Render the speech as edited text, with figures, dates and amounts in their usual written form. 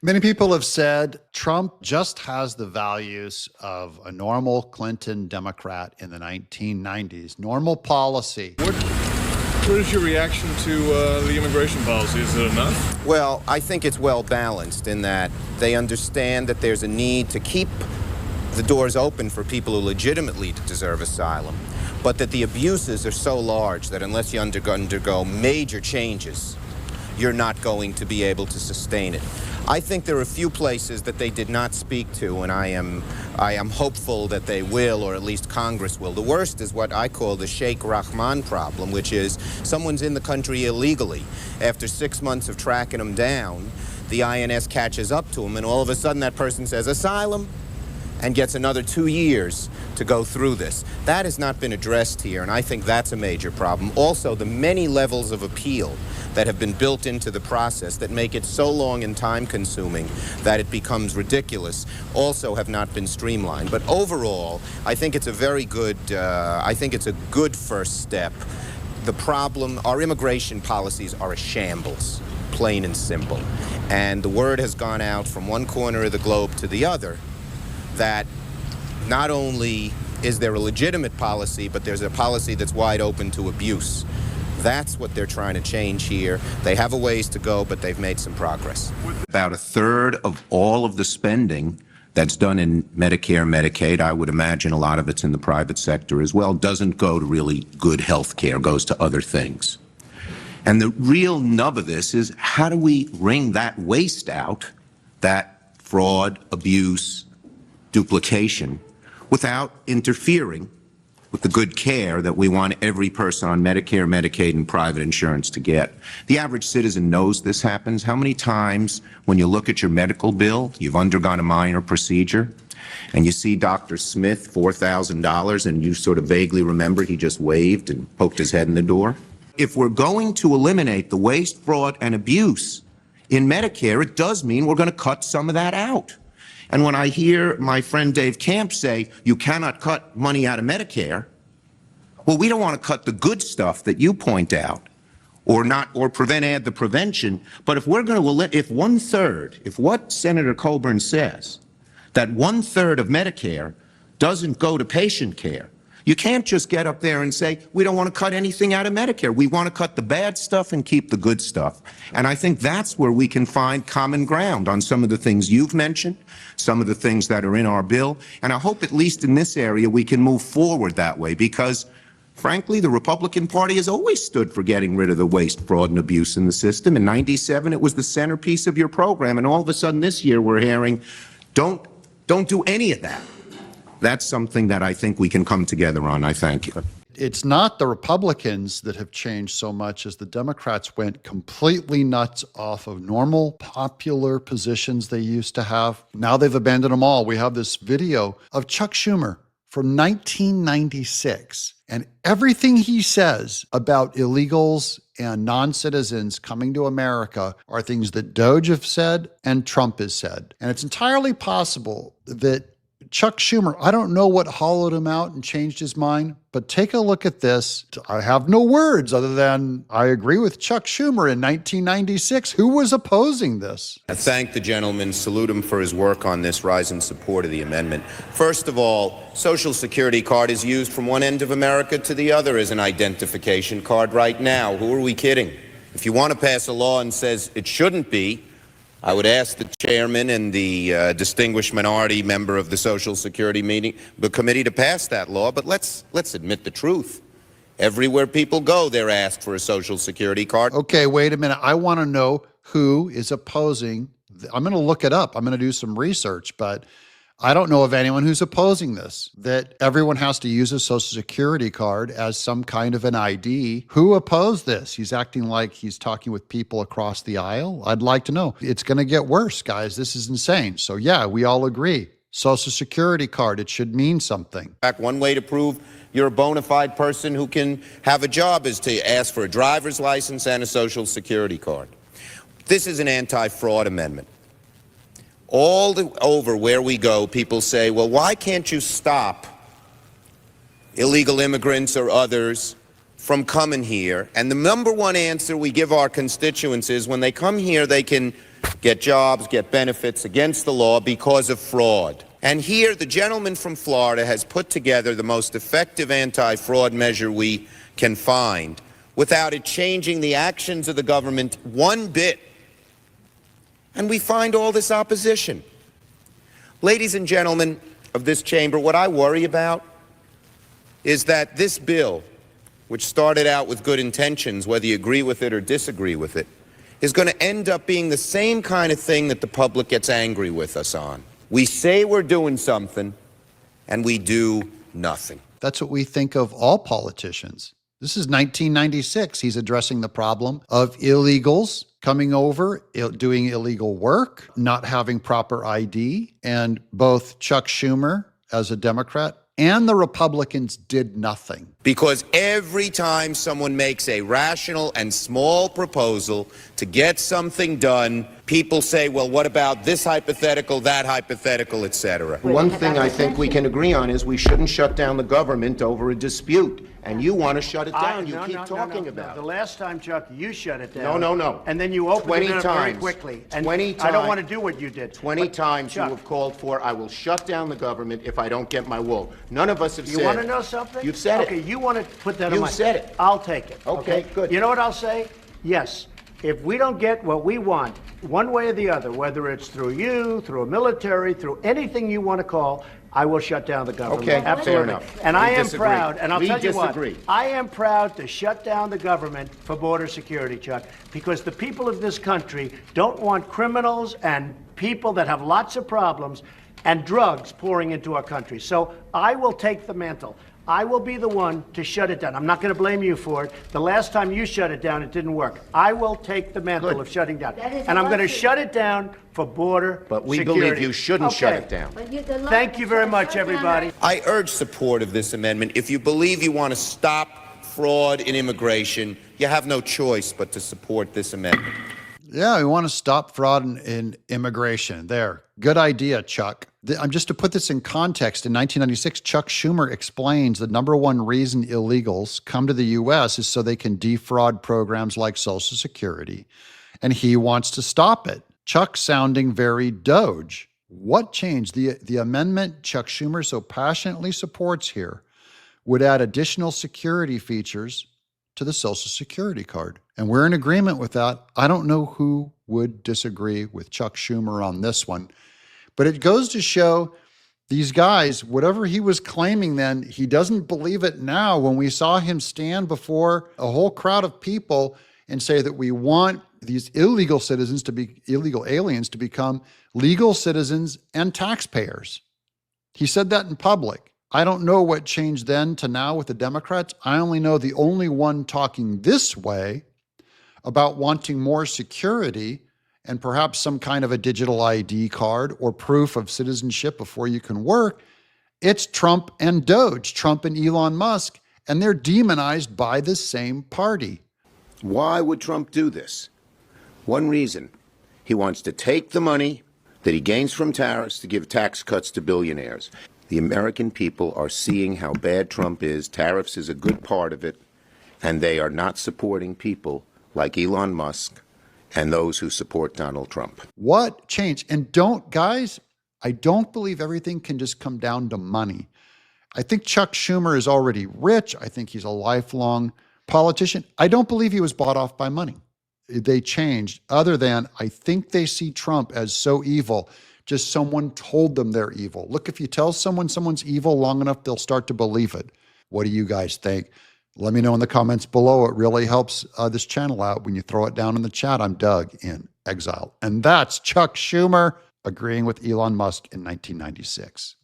Many people have said Trump just has the values of a normal Clinton Democrat in the 1990s. Normal policy. What is your reaction to the immigration policy? Is it enough? Well, I think it's well balanced in that they understand that there's a need to keep the doors open for people who legitimately deserve asylum, but that the abuses are so large that unless you undergo major changes, you're not going to be able to sustain it. I think there are a few places that they did not speak to, and I am hopeful that they will, or at least Congress will. The worst is what I call the Sheikh Rahman problem, which is someone's in the country illegally. After 6 months of tracking them down, the INS catches up to them, and all of a sudden that person says asylum and gets another 2 years to go through this. That has not been addressed here, and I think that's a major problem. Also, the many levels of appeal that have been built into the process that make it so long and time-consuming that it becomes ridiculous also have not been streamlined. But overall, I think it's a very good, good first step. The problem, our immigration policies are a shambles, plain and simple. And the word has gone out from one corner of the globe to the other that not only is there a legitimate policy, but there's a policy that's wide open to abuse. That's what they're trying to change here. They have a ways to go, but they've made some progress. About a third of all of the spending that's done in Medicare, Medicaid, I would imagine a lot of it's in the private sector as well, doesn't go to really good health care, goes to other things. And the real nub of this is how do we wring that waste out, that fraud, abuse, duplication, without interfering with the good care that we want every person on Medicare, Medicaid, and private insurance to get. The average citizen knows this happens. How many times when you look at your medical bill, you've undergone a minor procedure, and you see Dr. Smith, $4,000, and you sort of vaguely remember he just waved and poked his head in the door? If we're going to eliminate the waste, fraud, and abuse in Medicare, it does mean we're going to cut some of that out. And when I hear my friend Dave Camp say, you cannot cut money out of Medicare, well, we don't want to cut the good stuff that you point out, or add the prevention. But if we're going to, if what Senator Coburn says, that 1/3 of Medicare doesn't go to patient care, you can't just get up there and say, we don't want to cut anything out of Medicare. We want to cut the bad stuff and keep the good stuff. And I think that's where we can find common ground on some of the things you've mentioned, some of the things that are in our bill. And I hope at least in this area we can move forward that way because, frankly, the Republican Party has always stood for getting rid of the waste, fraud, and abuse in the system. In '97, it was the centerpiece of your program. And all of a sudden this year we're hearing, don't do any of that. That's something that I think we can come together on. I thank you. It's not the Republicans that have changed so much as the Democrats went completely nuts off of normal, popular positions they used to have. Now they've abandoned them all. We have this video of Chuck Schumer from 1996, and everything he says about illegals and non-citizens coming to America are things that Doge have said and Trump has said. And it's entirely possible that Chuck Schumer, I don't know what hollowed him out and changed his mind, but take a look at this. I have no words other than I agree with Chuck Schumer in 1996. Who was opposing this? I thank the gentleman, salute him for his work on this, rise in support of the amendment. First of all, Social Security card is used from one end of America to the other as an identification card right now. Who are we kidding? If you want to pass a law and says it shouldn't be, I would ask the chairman and the distinguished minority member of the Social Security committee to pass that law. But let's admit the truth. Everywhere people go, they're asked for a Social Security card. Okay, wait a minute. I want to know who is opposing. I'm going to look it up. I'm going to do some research, but I don't know of anyone who's opposing this, that everyone has to use a Social Security card as some kind of an ID. Who opposed this? He's acting like he's talking with people across the aisle. I'd like to know. It's going to get worse, guys. This is insane. So yeah, we all agree. Social Security card, it should mean something. One way to prove you're a bona fide person who can have a job is to ask for a driver's license and a Social Security card. This is an anti-fraud amendment. Over where we go, people say, well, why can't you stop illegal immigrants or others from coming here? And the number one answer we give our constituents is when they come here, they can get jobs, get benefits against the law because of fraud. And here, the gentleman from Florida has put together the most effective anti-fraud measure we can find without it changing the actions of the government one bit. And we find all this opposition. Ladies and gentlemen of this chamber, what I worry about is that this bill, which started out with good intentions, whether you agree with it or disagree with it, is going to end up being the same kind of thing that the public gets angry with us on. We say we're doing something, and we do nothing. That's what we think of all politicians. This is 1996. He's addressing the problem of illegals coming over, doing illegal work, not having proper ID. And both Chuck Schumer, as a Democrat, and the Republicans did nothing. Because every time someone makes a rational and small proposal to get something done, people say, well, what about this hypothetical, that hypothetical, etc. One thing I think we can agree on is we shouldn't shut down the government over a dispute. And you want to shut it down. You keep talking about it. The last time, Chuck, you shut it down. No. And then you opened it up very quickly. And 20 times. I don't want to do what you did. 20 times Chuck, you have called for, I will shut down the government if I don't get my will. None of us have said. You want to know something? You've said it. Okay, you want to put that on You've my... said it. I'll take it. Okay, good. You know what I'll say? Yes. If we don't get what we want, one way or the other, whether it's through you, through a military, through anything you want to call, I will shut down the government. Okay, absolutely. fair enough. And We I am disagree. proud, and I'll We tell you disagree. what, I am proud to shut down the government for border security, Chuck, because the people of this country don't want criminals and people that have lots of problems and drugs pouring into our country. So I will take the mantle. I will be the one to shut it down. I'm not going to blame you for it. The last time you shut it down, it didn't work. I will take the mantle of shutting down. And I'm going to shut it down for border But we security. believe you shouldn't shut it down. Thank you very much, everybody. I urge support of this amendment. If you believe you want to stop fraud in immigration, you have no choice but to support this amendment. Yeah, we want to stop fraud in immigration. There. Good idea, Chuck. I'm just to put this in context. In 1996, Chuck Schumer explains the number one reason illegals come to the U.S. is so they can defraud programs like Social Security. And he wants to stop it. Chuck sounding very Doge. What changed? The amendment Chuck Schumer so passionately supports here would add additional security features to the Social Security card. And we're in agreement with that. I don't know who would disagree with Chuck Schumer on this one, but it goes to show these guys, whatever he was claiming then, he doesn't believe it now when we saw him stand before a whole crowd of people and say that we want these illegal citizens to be illegal aliens to become legal citizens and taxpayers. He said that in public. I don't know what changed then to now with the Democrats. I only know the only one talking this way about wanting more security and perhaps some kind of a digital ID card or proof of citizenship before you can work. It's Trump and Doge, Trump and Elon Musk, and they're demonized by the same party. Why would Trump do this? One reason. He wants to take the money that he gains from tariffs to give tax cuts to billionaires. The American people are seeing how bad Trump is. Tariffs is a good part of it, and they are not supporting people like Elon Musk and those who support Donald Trump. What changed? And guys, I don't believe everything can just come down to money. I think Chuck Schumer is already rich. I think he's a lifelong politician. I don't believe he was bought off by money. They changed, other than I think they see Trump as so evil. Just someone told them they're evil. Look, if you tell someone someone's evil long enough, they'll start to believe it. What do you guys think? Let me know in the comments below. It really helps this channel out when you throw it down in the chat. I'm Doug in exile. And that's Chuck Schumer agreeing with Elon Musk in 1996.